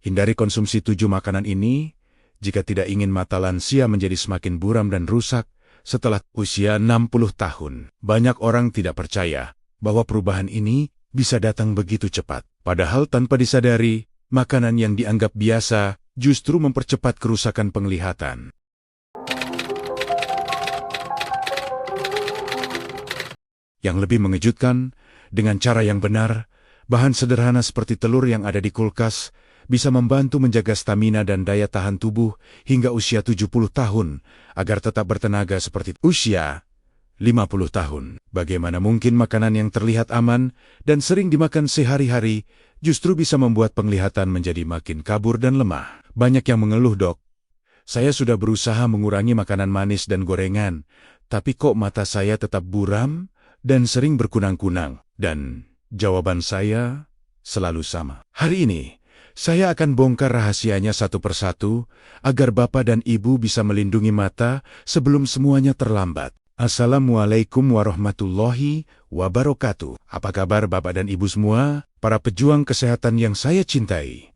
Hindari konsumsi 7 makanan ini jika tidak ingin mata lansia menjadi semakin buram dan rusak setelah usia 60 tahun. Banyak orang tidak percaya bahwa perubahan ini bisa datang begitu cepat. Padahal tanpa disadari, makanan yang dianggap biasa justru mempercepat kerusakan penglihatan. Yang lebih mengejutkan, dengan cara yang benar, bahan sederhana seperti telur yang ada di kulkas bisa membantu menjaga stamina dan daya tahan tubuh hingga usia 70 tahun agar tetap bertenaga seperti usia 50 tahun. Bagaimana mungkin makanan yang terlihat aman dan sering dimakan sehari-hari justru bisa membuat penglihatan menjadi makin kabur dan lemah? Banyak yang mengeluh, "Dok, saya sudah berusaha mengurangi makanan manis dan gorengan, tapi kok mata saya tetap buram dan sering berkunang-kunang?" Dan jawaban saya selalu sama. Hari ini, saya akan bongkar rahasianya satu persatu agar Bapak dan Ibu bisa melindungi mata sebelum semuanya terlambat. Assalamualaikum warahmatullahi wabarakatuh. Apa kabar Bapak dan Ibu semua, para pejuang kesehatan yang saya cintai?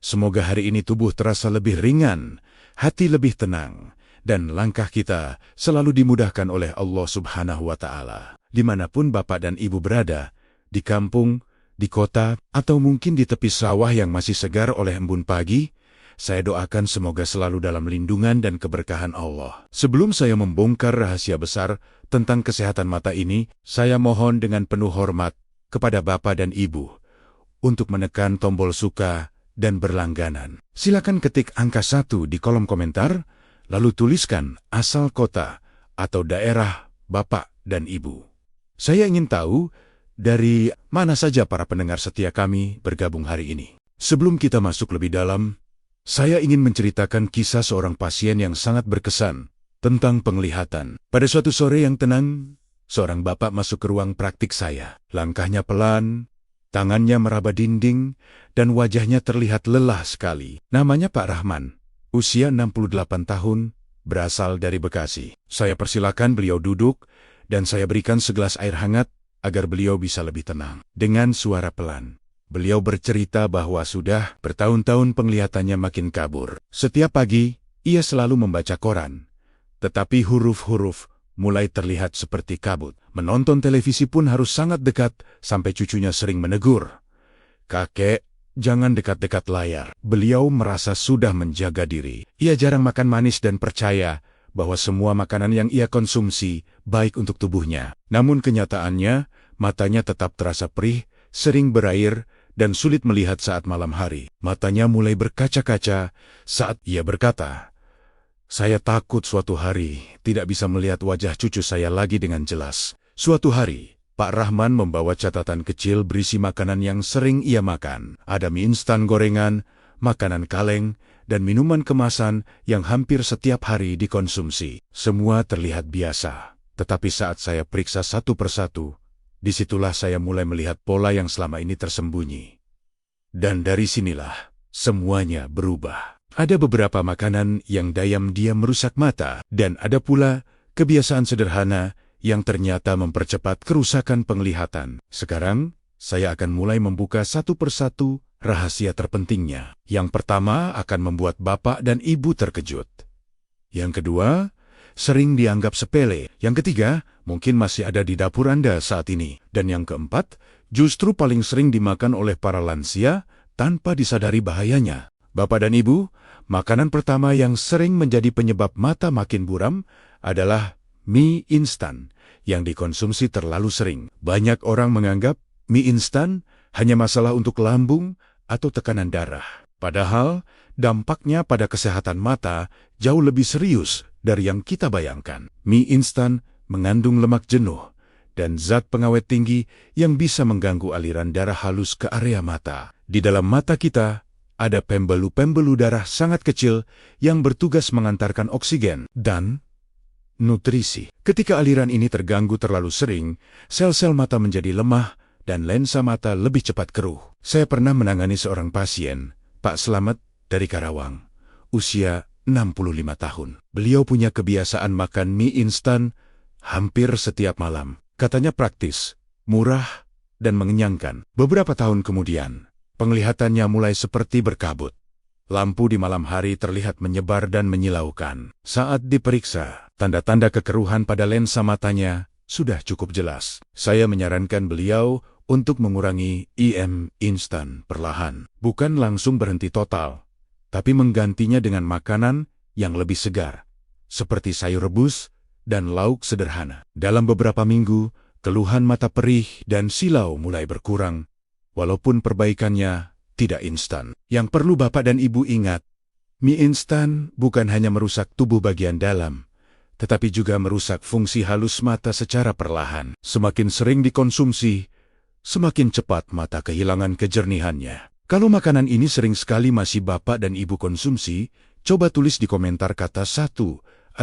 Semoga hari ini tubuh terasa lebih ringan, hati lebih tenang, dan langkah kita selalu dimudahkan oleh Allah Subhanahu wa Ta'ala. Dimanapun Bapak dan Ibu berada, di kampung, di kota, atau mungkin di tepi sawah yang masih segar oleh embun pagi, saya doakan semoga selalu dalam lindungan dan keberkahan Allah. Sebelum saya membongkar rahasia besar tentang kesehatan mata ini, saya mohon dengan penuh hormat kepada Bapak dan Ibu untuk menekan tombol suka dan berlangganan. Silakan ketik angka 1 di kolom komentar, lalu tuliskan asal kota atau daerah Bapak dan Ibu. Saya ingin tahu dari mana saja para pendengar setia kami bergabung hari ini. Sebelum kita masuk lebih dalam, saya ingin menceritakan kisah seorang pasien yang sangat berkesan tentang penglihatan. Pada suatu sore yang tenang, seorang bapak masuk ke ruang praktik saya. Langkahnya pelan, tangannya meraba dinding, dan wajahnya terlihat lelah sekali. Namanya Pak Rahman, usia 68 tahun, berasal dari Bekasi. Saya persilakan beliau duduk, dan saya berikan segelas air hangat agar beliau bisa lebih tenang. Dengan suara pelan, beliau bercerita bahwa sudah bertahun-tahun penglihatannya makin kabur. Setiap pagi, ia selalu membaca koran, tetapi huruf-huruf mulai terlihat seperti kabut. Menonton televisi pun harus sangat dekat, sampai cucunya sering menegur, "Kakek, jangan dekat-dekat layar." Beliau merasa sudah menjaga diri. Ia jarang makan manis dan percaya bahwa semua makanan yang ia konsumsi baik untuk tubuhnya. Namun kenyataannya, matanya tetap terasa perih, sering berair, dan sulit melihat saat malam hari. Matanya mulai berkaca-kaca saat ia berkata, "Saya takut suatu hari tidak bisa melihat wajah cucu saya lagi dengan jelas." Suatu hari, Pak Rahman membawa catatan kecil berisi makanan yang sering ia makan. Ada mie instan gorengan, makanan kaleng, dan minuman kemasan yang hampir setiap hari dikonsumsi. Semua terlihat biasa, tetapi saat saya periksa satu persatu, disitulah saya mulai melihat pola yang selama ini tersembunyi. Dan dari sinilah semuanya berubah. Ada beberapa makanan yang diam-diam merusak mata, dan ada pula kebiasaan sederhana yang ternyata mempercepat kerusakan penglihatan. Sekarang, saya akan mulai membuka satu persatu rahasia terpentingnya. Yang pertama akan membuat Bapak dan Ibu terkejut. Yang kedua, sering dianggap sepele. Yang ketiga, mungkin masih ada di dapur Anda saat ini. Dan yang keempat, justru paling sering dimakan oleh para lansia tanpa disadari bahayanya. Bapak dan Ibu, makanan pertama yang sering menjadi penyebab mata makin buram adalah mie instan yang dikonsumsi terlalu sering. Banyak orang menganggap mie instan hanya masalah untuk lambung atau tekanan darah. Padahal, dampaknya pada kesehatan mata jauh lebih serius dari yang kita bayangkan. Mie instan mengandung lemak jenuh dan zat pengawet tinggi yang bisa mengganggu aliran darah halus ke area mata. Di dalam mata kita, ada pembuluh-pembuluh darah sangat kecil yang bertugas mengantarkan oksigen dan nutrisi. Ketika aliran ini terganggu terlalu sering, sel-sel mata menjadi lemah dan lensa mata lebih cepat keruh. Saya pernah menangani seorang pasien, Pak Slamet dari Karawang, usia 65 tahun. Beliau punya kebiasaan makan mie instan hampir setiap malam. Katanya praktis, murah, dan mengenyangkan. Beberapa tahun kemudian, penglihatannya mulai seperti berkabut. Lampu di malam hari terlihat menyebar dan menyilaukan. Saat diperiksa, tanda-tanda kekeruhan pada lensa matanya sudah cukup jelas. Saya menyarankan beliau untuk mengurangi IM instan perlahan. Bukan langsung berhenti total, tapi menggantinya dengan makanan yang lebih segar, seperti sayur rebus dan lauk sederhana. Dalam beberapa minggu, keluhan mata perih dan silau mulai berkurang, walaupun perbaikannya tidak instan. Yang perlu Bapak dan Ibu ingat, mie instan bukan hanya merusak tubuh bagian dalam, tetapi juga merusak fungsi halus mata secara perlahan. Semakin sering dikonsumsi, semakin cepat mata kehilangan kejernihannya. Kalau makanan ini sering sekali masih Bapak dan Ibu konsumsi, coba tulis di komentar kata 1,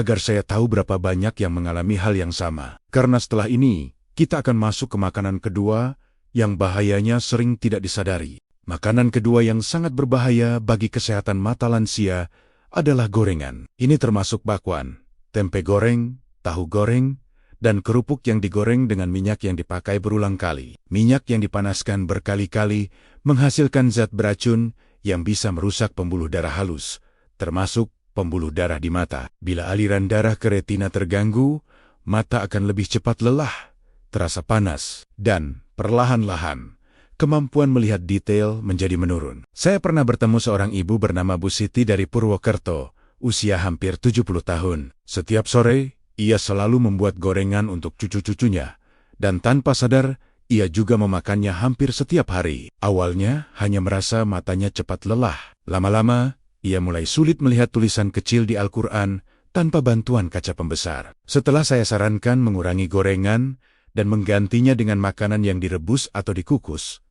agar saya tahu berapa banyak yang mengalami hal yang sama. Karena setelah ini, kita akan masuk ke makanan kedua yang bahayanya sering tidak disadari. Makanan kedua yang sangat berbahaya bagi kesehatan mata lansia adalah gorengan. Ini termasuk bakwan, tempe goreng, tahu goreng, dan kerupuk yang digoreng dengan minyak yang dipakai berulang kali. Minyak yang dipanaskan berkali-kali menghasilkan zat beracun yang bisa merusak pembuluh darah halus, termasuk pembuluh darah di mata. Bila aliran darah ke retina terganggu, mata akan lebih cepat lelah, terasa panas, dan perlahan-lahan kemampuan melihat detail menjadi menurun. Saya pernah bertemu seorang ibu bernama Bu Siti dari Purwokerto, usia hampir 70 tahun. Setiap sore, ia selalu membuat gorengan untuk cucu-cucunya, dan tanpa sadar, ia juga memakannya hampir setiap hari. Awalnya, hanya merasa matanya cepat lelah. Lama-lama, ia mulai sulit melihat tulisan kecil di Al-Quran tanpa bantuan kaca pembesar. Setelah saya sarankan mengurangi gorengan dan menggantinya dengan makanan yang direbus atau dikukus,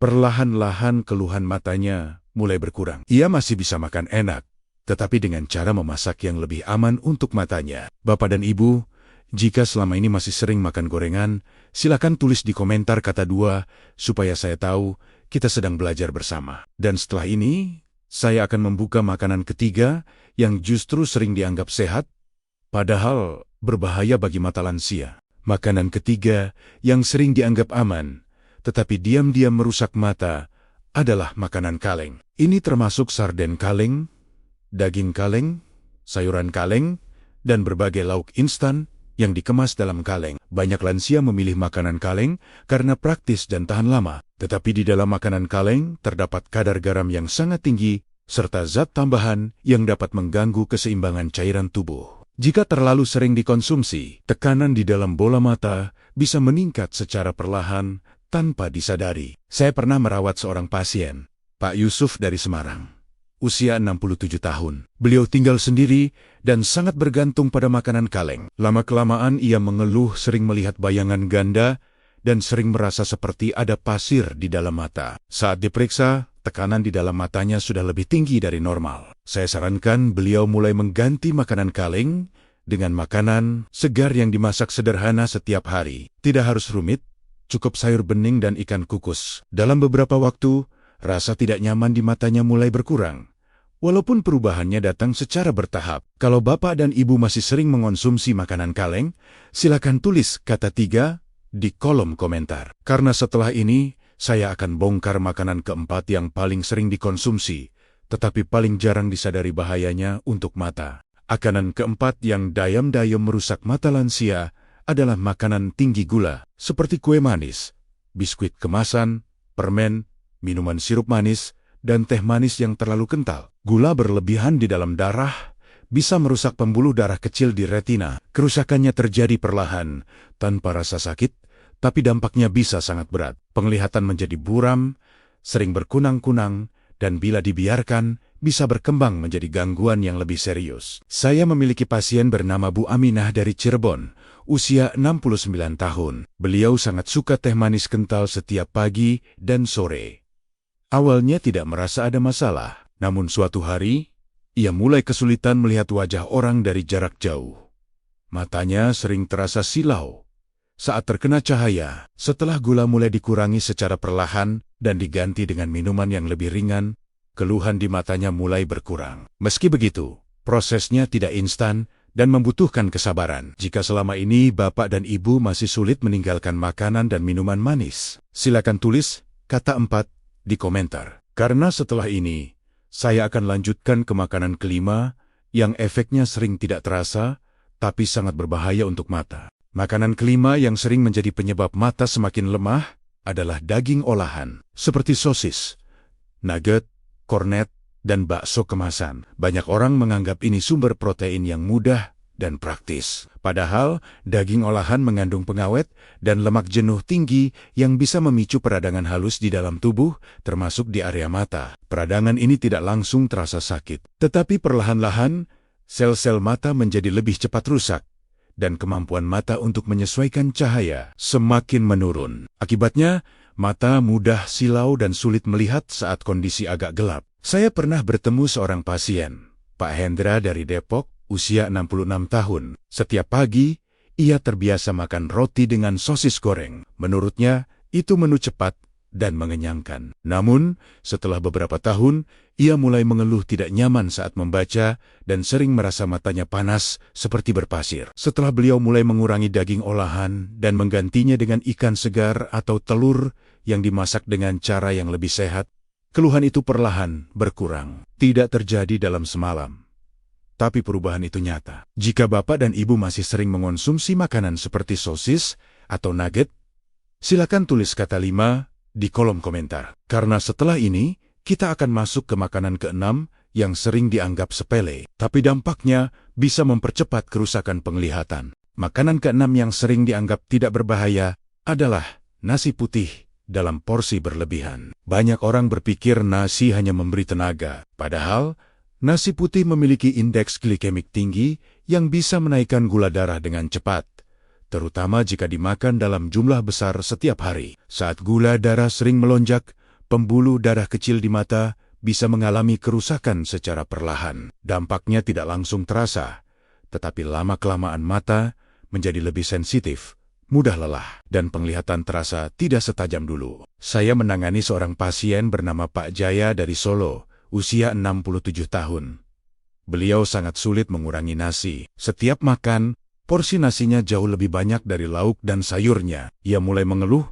perlahan-lahan keluhan matanya mulai berkurang. Ia masih bisa makan enak, tetapi dengan cara memasak yang lebih aman untuk matanya. Bapak dan Ibu, jika selama ini masih sering makan gorengan, silakan tulis di komentar kata 2, supaya saya tahu kita sedang belajar bersama. Dan setelah ini, saya akan membuka makanan ketiga yang justru sering dianggap sehat, padahal berbahaya bagi mata lansia. Makanan ketiga yang sering dianggap aman, tetapi diam-diam merusak mata, adalah makanan kaleng. Ini termasuk sarden kaleng, daging kaleng, sayuran kaleng, dan berbagai lauk instan yang dikemas dalam kaleng. Banyak lansia memilih makanan kaleng karena praktis dan tahan lama. Tetapi di dalam makanan kaleng terdapat kadar garam yang sangat tinggi, serta zat tambahan yang dapat mengganggu keseimbangan cairan tubuh. Jika terlalu sering dikonsumsi, tekanan di dalam bola mata bisa meningkat secara perlahan tanpa disadari. Saya pernah merawat seorang pasien, Pak Yusuf dari Semarang, usia 67 tahun. Beliau tinggal sendiri dan sangat bergantung pada makanan kaleng. Lama-kelamaan ia mengeluh sering melihat bayangan ganda dan sering merasa seperti ada pasir di dalam mata. Saat diperiksa, tekanan di dalam matanya sudah lebih tinggi dari normal. Saya sarankan beliau mulai mengganti makanan kaleng dengan makanan segar yang dimasak sederhana setiap hari. Tidak harus rumit, cukup sayur bening dan ikan kukus. Dalam beberapa waktu, rasa tidak nyaman di matanya mulai berkurang. Walaupun perubahannya datang secara bertahap. Kalau Bapak dan Ibu masih sering mengonsumsi makanan kaleng, silakan tulis kata 3 di kolom komentar. Karena setelah ini, saya akan bongkar makanan keempat yang paling sering dikonsumsi, tetapi paling jarang disadari bahayanya untuk mata. Makanan keempat yang dayam-dayam merusak mata lansia adalah makanan tinggi gula, seperti kue manis, biskuit kemasan, permen, minuman sirup manis, dan teh manis yang terlalu kental. Gula berlebihan di dalam darah bisa merusak pembuluh darah kecil di retina. Kerusakannya terjadi perlahan, tanpa rasa sakit, tapi dampaknya bisa sangat berat. Penglihatan menjadi buram, sering berkunang-kunang, dan bila dibiarkan, bisa berkembang menjadi gangguan yang lebih serius. Saya memiliki pasien bernama Bu Aminah dari Cirebon, usia 69 tahun. Beliau sangat suka teh manis kental setiap pagi dan sore. Awalnya tidak merasa ada masalah, namun suatu hari, ia mulai kesulitan melihat wajah orang dari jarak jauh. Matanya sering terasa silau saat terkena cahaya. Setelah gula mulai dikurangi secara perlahan dan diganti dengan minuman yang lebih ringan, keluhan di matanya mulai berkurang. Meski begitu, prosesnya tidak instan dan membutuhkan kesabaran. Jika selama ini Bapak dan Ibu masih sulit meninggalkan makanan dan minuman manis, silakan tulis kata 4 di komentar. Karena setelah ini, saya akan lanjutkan ke makanan kelima yang efeknya sering tidak terasa, tapi sangat berbahaya untuk mata. Makanan kelima yang sering menjadi penyebab mata semakin lemah adalah daging olahan, seperti sosis, nugget, kornet, dan bakso kemasan. Banyak orang menganggap ini sumber protein yang mudah dan praktis. Padahal, daging olahan mengandung pengawet dan lemak jenuh tinggi yang bisa memicu peradangan halus di dalam tubuh, termasuk di area mata. Peradangan ini tidak langsung terasa sakit, tetapi perlahan-lahan, sel-sel mata menjadi lebih cepat rusak, dan kemampuan mata untuk menyesuaikan cahaya semakin menurun. Akibatnya, mata mudah silau dan sulit melihat saat kondisi agak gelap. Saya pernah bertemu seorang pasien, Pak Hendra dari Depok, usia 66 tahun. Setiap pagi, ia terbiasa makan roti dengan sosis goreng. Menurutnya, itu menu cepat dan mengenyangkan. Namun, setelah beberapa tahun, ia mulai mengeluh tidak nyaman saat membaca dan sering merasa matanya panas seperti berpasir. Setelah beliau mulai mengurangi daging olahan dan menggantinya dengan ikan segar atau telur yang dimasak dengan cara yang lebih sehat, keluhan itu perlahan berkurang. Tidak terjadi dalam semalam, tapi perubahan itu nyata. Jika Bapak dan Ibu masih sering mengonsumsi makanan seperti sosis atau nugget, silakan tulis kata 5 di kolom komentar. Karena setelah ini, kita akan masuk ke makanan ke-6 yang sering dianggap sepele, tapi dampaknya bisa mempercepat kerusakan penglihatan. Makanan ke-6 yang sering dianggap tidak berbahaya adalah nasi putih dalam porsi berlebihan. Banyak orang berpikir nasi hanya memberi tenaga, padahal nasi putih memiliki indeks glikemik tinggi yang bisa menaikkan gula darah dengan cepat, terutama jika dimakan dalam jumlah besar setiap hari. Saat gula darah sering melonjak, pembuluh darah kecil di mata bisa mengalami kerusakan secara perlahan. Dampaknya tidak langsung terasa, tetapi lama-kelamaan mata menjadi lebih sensitif, mudah lelah, dan penglihatan terasa tidak setajam dulu. Saya menangani seorang pasien bernama Pak Jaya dari Solo, usia 67 tahun. Beliau sangat sulit mengurangi nasi. Setiap makan, porsi nasinya jauh lebih banyak dari lauk dan sayurnya. Ia mulai mengeluh,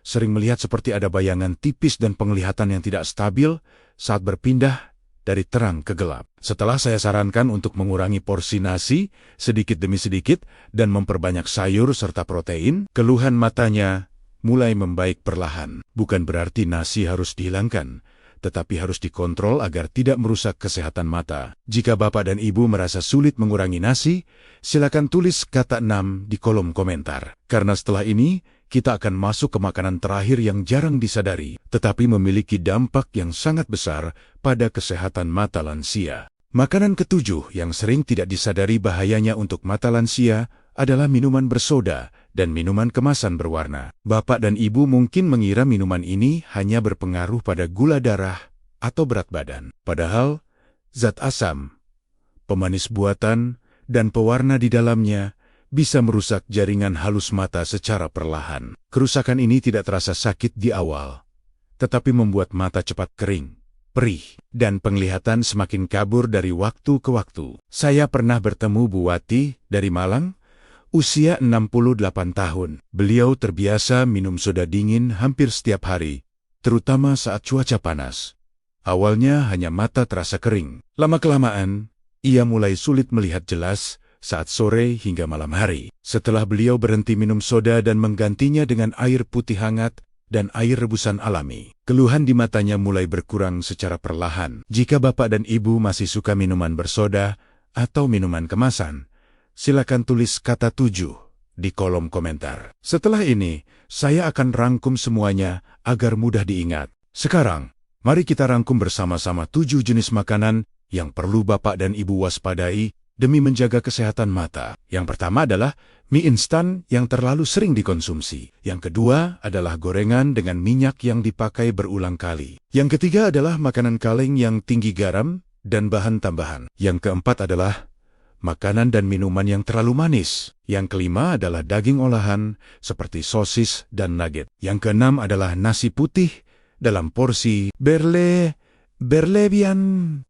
sering melihat seperti ada bayangan tipis dan penglihatan yang tidak stabil saat berpindah dari terang ke gelap. Setelah saya sarankan untuk mengurangi porsi nasi sedikit demi sedikit dan memperbanyak sayur serta protein, keluhan matanya mulai membaik perlahan. Bukan berarti nasi harus dihilangkan, tetapi harus dikontrol agar tidak merusak kesehatan mata. Jika Bapak dan Ibu merasa sulit mengurangi nasi, silakan tulis kata 6 di kolom komentar. Karena setelah ini, kita akan masuk ke makanan terakhir yang jarang disadari, tetapi memiliki dampak yang sangat besar pada kesehatan mata lansia. Makanan ke-7 yang sering tidak disadari bahayanya untuk mata lansia adalah minuman bersoda dan minuman kemasan berwarna. Bapak dan Ibu mungkin mengira minuman ini hanya berpengaruh pada gula darah atau berat badan. Padahal, zat asam, pemanis buatan, dan pewarna di dalamnya bisa merusak jaringan halus mata secara perlahan. Kerusakan ini tidak terasa sakit di awal, tetapi membuat mata cepat kering, perih, dan penglihatan semakin kabur dari waktu ke waktu. Saya pernah bertemu Bu Wati dari Malang, usia 68 tahun. Beliau terbiasa minum soda dingin hampir setiap hari, terutama saat cuaca panas. Awalnya hanya mata terasa kering. Lama-kelamaan, ia mulai sulit melihat jelas saat sore hingga malam hari. Setelah beliau berhenti minum soda dan menggantinya dengan air putih hangat dan air rebusan alami, keluhan di matanya mulai berkurang secara perlahan. Jika Bapak dan Ibu masih suka minuman bersoda atau minuman kemasan, silakan tulis kata 7 di kolom komentar. Setelah ini, saya akan rangkum semuanya agar mudah diingat. Sekarang, mari kita rangkum bersama-sama 7 jenis makanan yang perlu Bapak dan Ibu waspadai demi menjaga kesehatan mata. Yang pertama adalah mie instan yang terlalu sering dikonsumsi. Yang kedua adalah gorengan dengan minyak yang dipakai berulang kali. Yang ketiga adalah makanan kaleng yang tinggi garam dan bahan tambahan. Yang keempat adalah makanan dan minuman yang terlalu manis. Yang kelima adalah daging olahan seperti sosis dan nugget. Yang keenam adalah nasi putih dalam porsi berlebihan.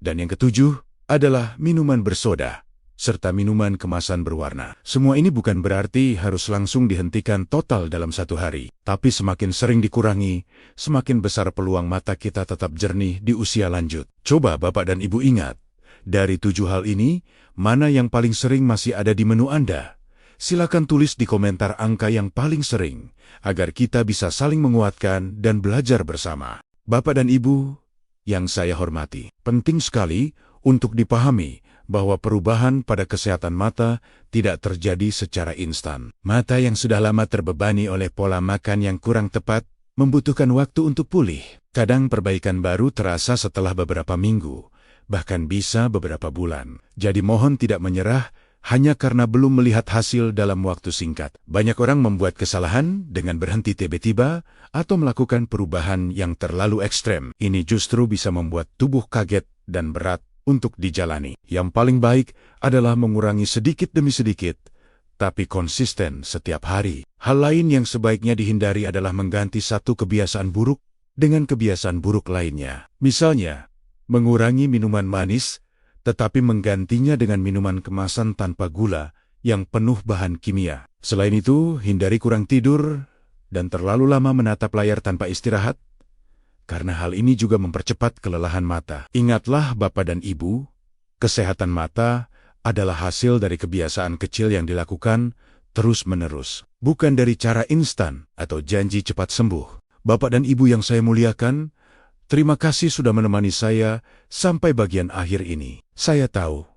Dan yang ketujuh adalah minuman bersoda serta minuman kemasan berwarna. Semua ini bukan berarti harus langsung dihentikan total dalam satu hari. Tapi semakin sering dikurangi, semakin besar peluang mata kita tetap jernih di usia lanjut. Coba Bapak dan Ibu ingat, dari 7 hal ini, mana yang paling sering masih ada di menu Anda? Silakan tulis di komentar angka yang paling sering, agar kita bisa saling menguatkan dan belajar bersama. Bapak dan Ibu yang saya hormati, penting sekali untuk dipahami bahwa perubahan pada kesehatan mata tidak terjadi secara instan. Mata yang sudah lama terbebani oleh pola makan yang kurang tepat membutuhkan waktu untuk pulih. Kadang perbaikan baru terasa setelah beberapa minggu, bahkan bisa beberapa bulan. Jadi mohon tidak menyerah hanya karena belum melihat hasil dalam waktu singkat. Banyak orang membuat kesalahan dengan berhenti tiba-tiba atau melakukan perubahan yang terlalu ekstrem. Ini justru bisa membuat tubuh kaget dan berat untuk dijalani. Yang paling baik adalah mengurangi sedikit demi sedikit, tapi konsisten setiap hari. Hal lain yang sebaiknya dihindari adalah mengganti satu kebiasaan buruk dengan kebiasaan buruk lainnya. Misalnya, mengurangi minuman manis, tetapi menggantinya dengan minuman kemasan tanpa gula yang penuh bahan kimia. Selain itu, hindari kurang tidur dan terlalu lama menatap layar tanpa istirahat, karena hal ini juga mempercepat kelelahan mata. Ingatlah Bapak dan Ibu, kesehatan mata adalah hasil dari kebiasaan kecil yang dilakukan terus-menerus, bukan dari cara instan atau janji cepat sembuh. Bapak dan Ibu yang saya muliakan, terima kasih sudah menemani saya sampai bagian akhir ini. Saya tahu,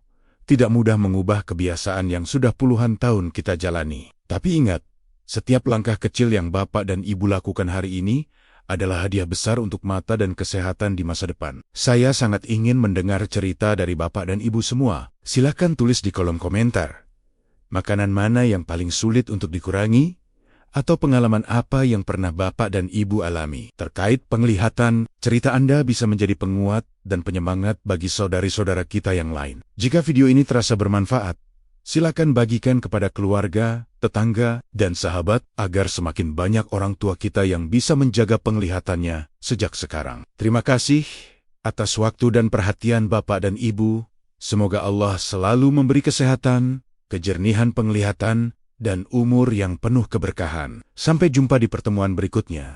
tidak mudah mengubah kebiasaan yang sudah puluhan tahun kita jalani. Tapi ingat, setiap langkah kecil yang Bapak dan Ibu lakukan hari ini adalah hadiah besar untuk mata dan kesehatan di masa depan. Saya sangat ingin mendengar cerita dari Bapak dan Ibu semua. Silakan tulis di kolom komentar. Makanan mana yang paling sulit untuk dikurangi? Atau pengalaman apa yang pernah Bapak dan Ibu alami? Terkait penglihatan, cerita Anda bisa menjadi penguat dan penyemangat bagi saudari-saudara kita yang lain. Jika video ini terasa bermanfaat, silakan bagikan kepada keluarga, tetangga, dan sahabat agar semakin banyak orang tua kita yang bisa menjaga penglihatannya sejak sekarang. Terima kasih atas waktu dan perhatian Bapak dan Ibu. Semoga Allah selalu memberi kesehatan, kejernihan penglihatan, dan umur yang penuh keberkahan. Sampai jumpa di pertemuan berikutnya.